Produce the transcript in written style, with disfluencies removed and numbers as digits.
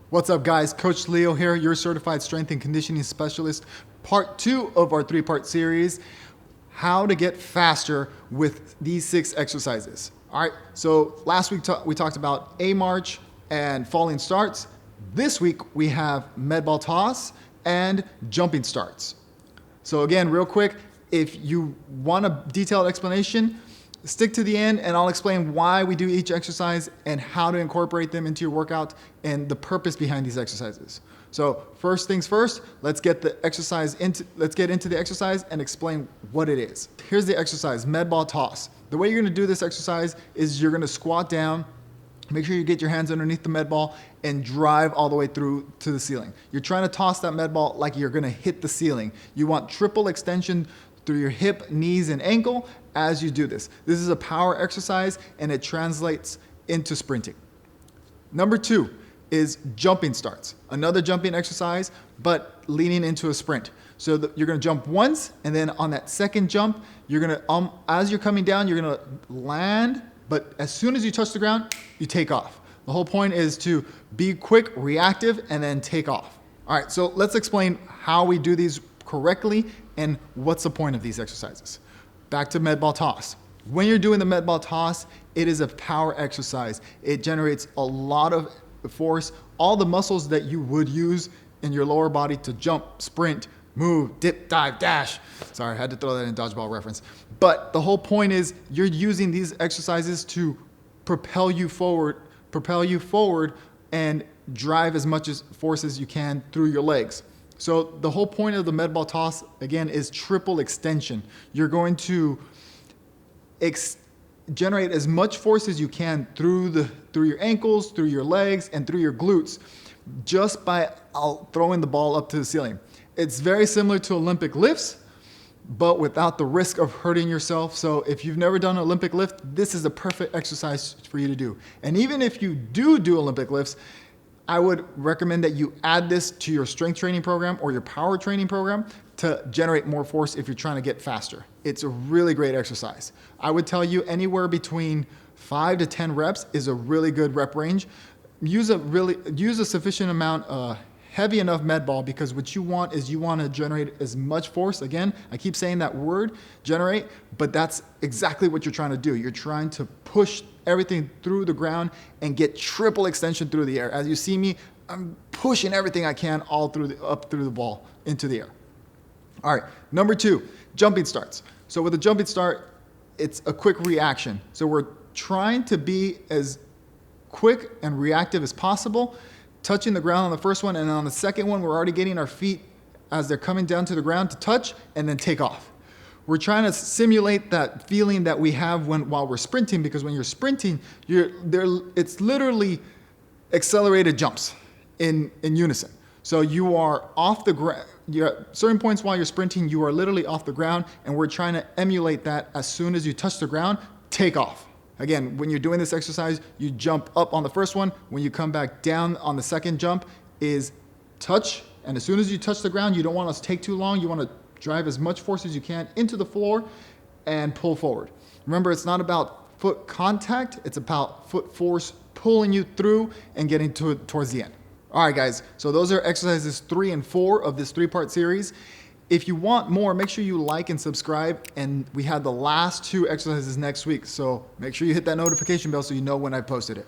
What's up, guys? Coach Leo here, your certified strength and conditioning specialist. Part 2 of our 3-part series, how to get faster with these 6 exercises. All right, so last week we talked about A march and falling starts. This week we have med ball toss and jumping starts. So again, real quick, if you want a detailed explanation, stick to the end and I'll explain why we do each exercise and how to incorporate them into your workout and the purpose behind these exercises. So first things first, let's get into the exercise and explain what it is. Here's the exercise, med ball toss. The way you're gonna do this exercise is you're gonna squat down, make sure you get your hands underneath the med ball and drive all the way through to the ceiling. You're trying to toss that med ball like you're gonna hit the ceiling. You want triple extension through your hip, knees, and ankle as you do this. This is a power exercise and it translates into sprinting. Number 2 is jumping starts. Another jumping exercise, but leaning into a sprint. So you're gonna jump once, and then on that second jump, you're gonna, as you're coming down, you're gonna land, but as soon as you touch the ground, you take off. The whole point is to be quick, reactive, and then take off. All right, so let's explain how we do these correctly and what's the point of these exercises. Back to med ball toss. When you're doing the med ball toss, it is a power exercise. It generates a lot of force, all the muscles that you would use in your lower body to jump, sprint, move, dip, dive, dash. Sorry, I had to throw that in dodgeball reference. But the whole point is you're using these exercises to propel you forward and drive as much force as you can through your legs. So the whole point of the med ball toss, again, is triple extension. You're going to generate as much force as you can through your ankles, through your legs, and through your glutes just by throwing the ball up to the ceiling. It's very similar to Olympic lifts, but without the risk of hurting yourself. So if you've never done an Olympic lift, this is a perfect exercise for you to do. And even if you do Olympic lifts, I would recommend that you add this to your strength training program or your power training program to generate more force if you're trying to get faster. It's a really great exercise. I would tell you anywhere between 5 to 10 reps is a really good rep range. Use a sufficient amount, heavy enough med ball, because what you want is you want to generate as much force. Again, I keep saying that word, generate, but that's exactly what you're trying to do. You're trying to push everything through the ground and get triple extension through the air. As you see me, I'm pushing everything I can up through the ball into the air. All right, number 2, jumping starts. So with a jumping start, it's a quick reaction. So we're trying to be as quick and reactive as possible, touching the ground on the first one, and on the second one, we're already getting our feet as they're coming down to the ground to touch and then take off. We're trying to simulate that feeling that we have while we're sprinting, because when you're sprinting, it's literally accelerated jumps in unison. So you are off the ground. At certain points while you're sprinting, you are literally off the ground, and we're trying to emulate that. As soon as you touch the ground, take off. Again, when you're doing this exercise, you jump up on the first one. When you come back down on the second jump is touch. And as soon as you touch the ground, you don't want to take too long. You want to drive as much force as you can into the floor and pull forward. Remember, it's not about foot contact. It's about foot force pulling you through and getting towards the end. All right, guys. So those are exercises 3 and 4 of this 3-part series. If you want more, make sure you like and subscribe. And we have the last 2 exercises next week. So make sure you hit that notification bell so you know when I posted it.